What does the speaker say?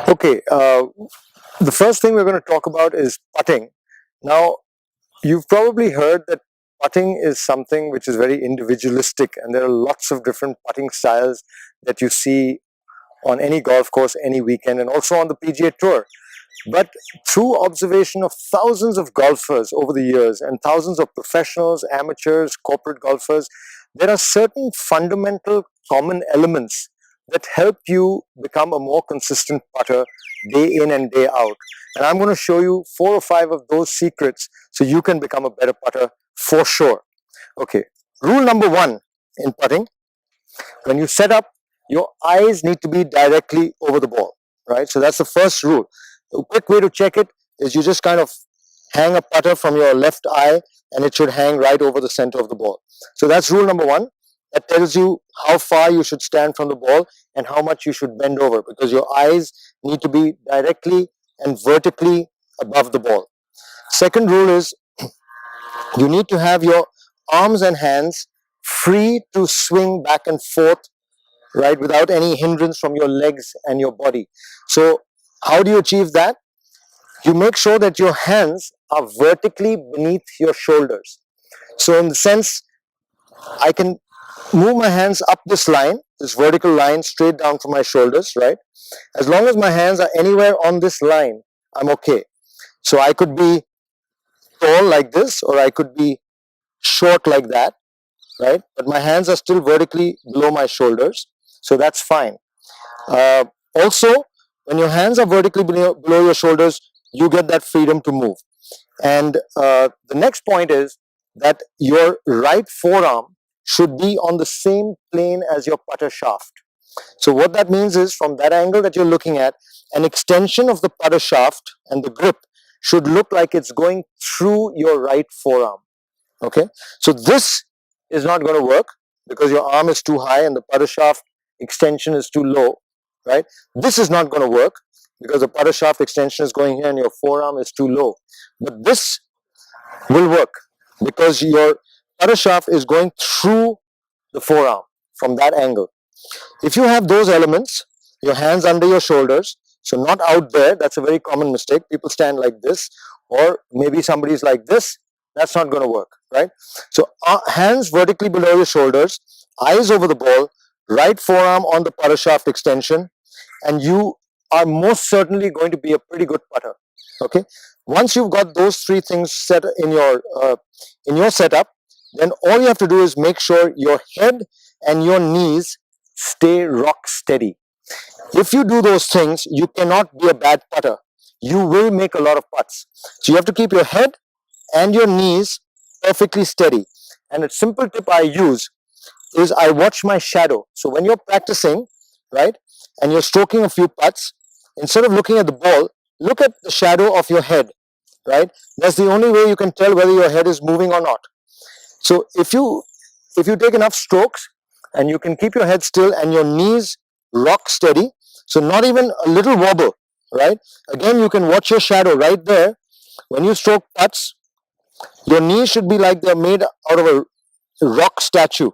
Okay, the first thing we're going to talk about is putting. Now, you've probably heard that putting is something which is very individualistic, and there are lots of different putting styles that you see on any golf course any weekend and also on the PGA Tour. But through observation of thousands of golfers over the years and thousands of professionals, amateurs, corporate golfers, there are certain fundamental common elements that help you become a more consistent putter day in and day out. And I'm going to show you 4 or 5 of those secrets so you can become a better putter for sure. Okay, rule number 1 in putting: when you set up, your eyes need to be directly over the ball, right? So that's the first rule. A quick way to check it is you just kind of hang a putter from your left eye and it should hang right over the center of the ball. So that's rule number 1. That tells you how far you should stand from the ball and how much you should bend over, because your eyes need to be directly and vertically above the ball. Second rule is you need to have your arms and hands free to swing back and forth, right, without any hindrance from your legs and your body. So how do you achieve that? You make sure that your hands are vertically beneath your shoulders. So in the sense, I can move my hands up this line, this vertical line straight down from my shoulders, right? As long as my hands are anywhere on this line, I'm okay. So I could be tall like this, or I could be short like that, right? But my hands are still vertically below my shoulders, so that's fine. Also, when your hands are vertically below your shoulders, you get that freedom to move. And the next point is that your right forearm should be on the same plane as your putter shaft. So what that means is, from that angle that you're looking at, an extension of the putter shaft and the grip should look like it's going through your right forearm. Okay, so this is not going to work because your arm is too high and the putter shaft extension is too low, right? This is not going to work because the putter shaft extension is going here and your forearm is too low. But this will work because your putter shaft is going through the forearm from that angle. If you have those elements, your hands under your shoulders, so not out there, that's a very common mistake. People stand like this, or maybe somebody's like this. That's not going to work, right? So hands vertically below your shoulders, eyes over the ball, right forearm on the putter shaft extension, and you are most certainly going to be a pretty good putter. Okay, once you've got those 3 things set in your setup, then all you have to do is make sure your head and your knees stay rock steady. If you do those things, you cannot be a bad putter. You will make a lot of putts. So you have to keep your head and your knees perfectly steady. And a simple tip I use is I watch my shadow. So when you're practicing, right, and you're stroking a few putts, instead of looking at the ball, look at the shadow of your head, right? That's the only way you can tell whether your head is moving or not. So if you take enough strokes and you can keep your head still and your knees rock steady, so not even a little wobble, right? Again, you can watch your shadow right there. When you stroke putts, your knees should be like they're made out of a rock statue.